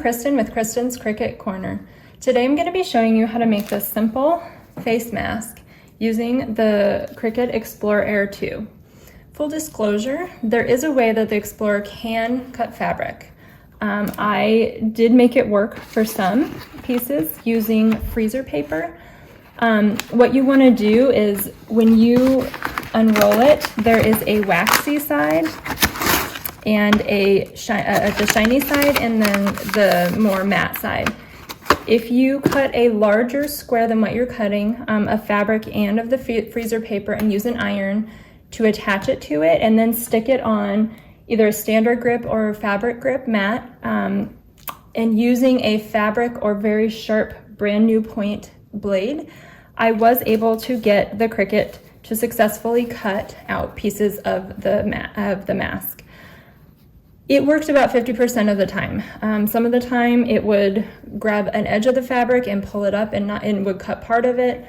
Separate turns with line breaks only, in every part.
Kristen with Kristen's Cricut Corner. Today I'm going to be showing you how to make this simple face mask using the Cricut Explore Air 2. Full disclosure, there is a way that the Explorer can cut fabric. I did make it work for some pieces using freezer paper. What you want to do is when you unroll it, there is a waxy side and the shiny side and then the more matte side. If you cut a larger square than what you're cutting of fabric and of the freezer paper and use an iron to attach it to it and then stick it on either a standard grip or a fabric grip mat, and using a fabric or very sharp brand new point blade, I was able to get the Cricut to successfully cut out pieces of the mask. It worked about 50% of the time. Some of the time it would grab an edge of the fabric and pull it up and would cut part of it.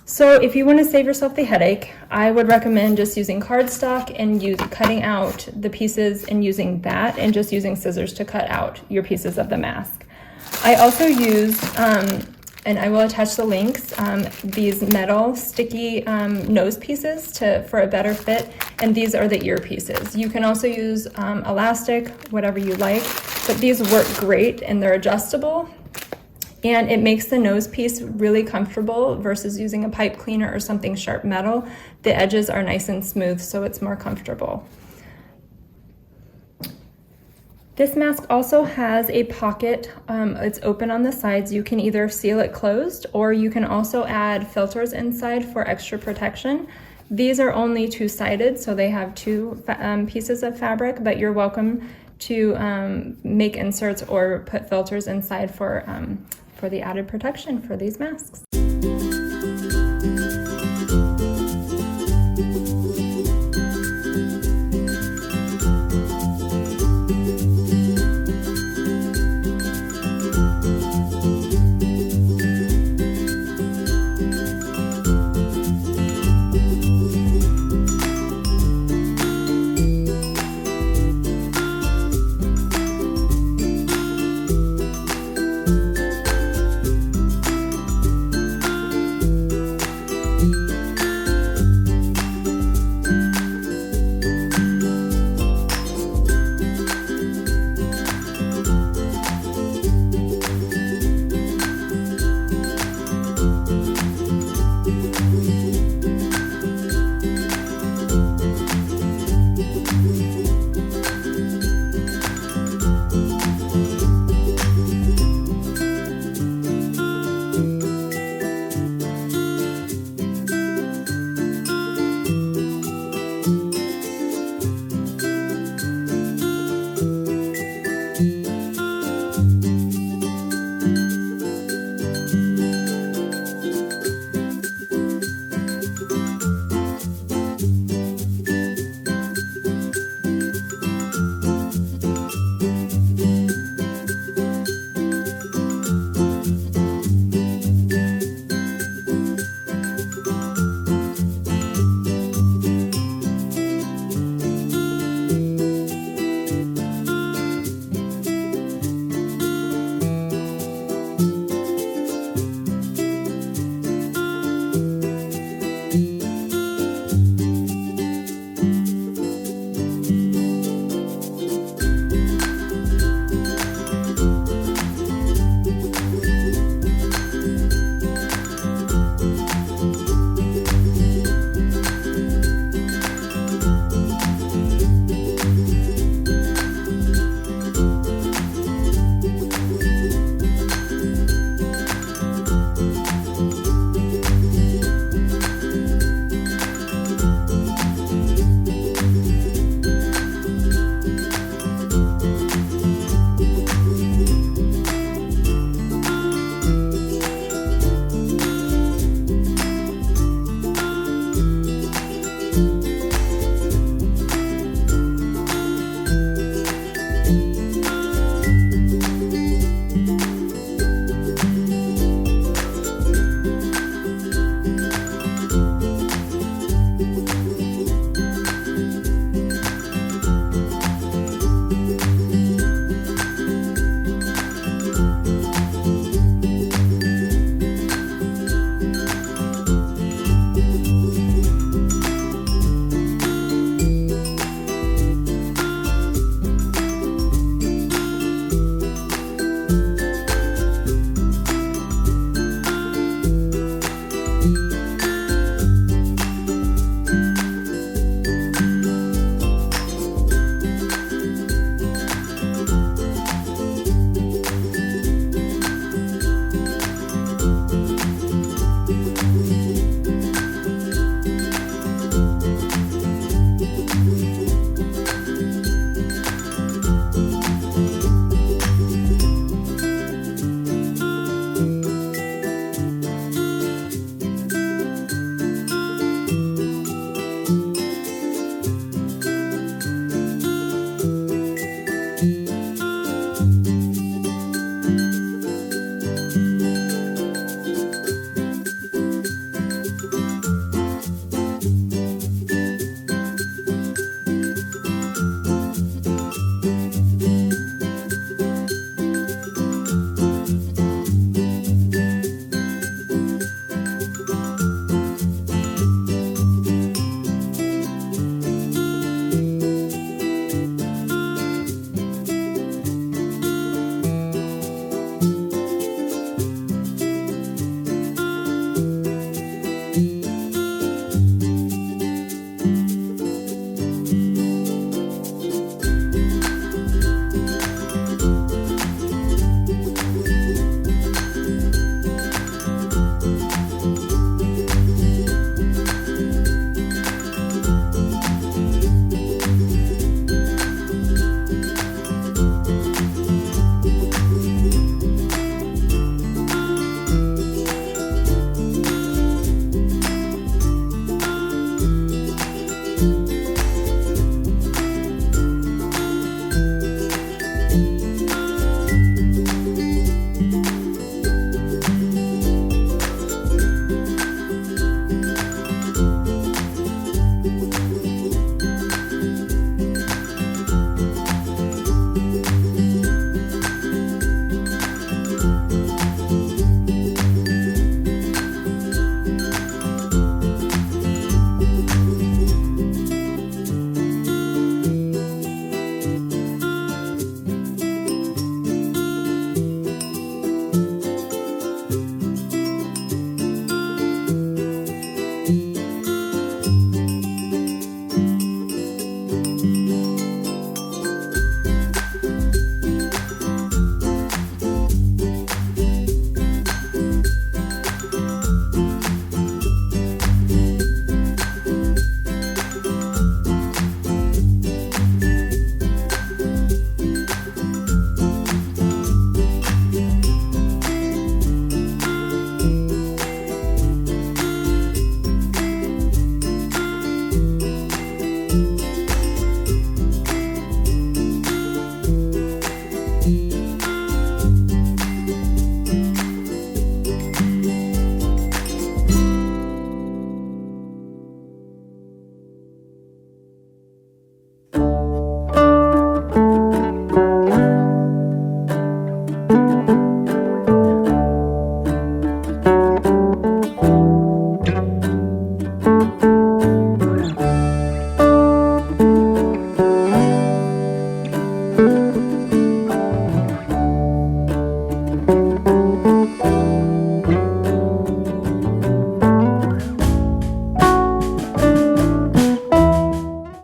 So if you want to save yourself the headache, I would recommend just using cardstock and cutting out the pieces and using that and just using scissors to cut out your pieces of the mask. I also use, and I will attach the links, these metal sticky nose pieces for a better fit, and these are the ear pieces. You can also use elastic, whatever you like, but these work great and they're adjustable, and it makes the nose piece really comfortable versus using a pipe cleaner or something sharp metal. The edges are nice and smooth, so it's more comfortable. This mask also has a pocket. It's open on the sides. You can either seal it closed or you can also add filters inside for extra protection. These are only two-sided, so they have two pieces of fabric, but you're welcome to make inserts or put filters inside for the added protection for these masks.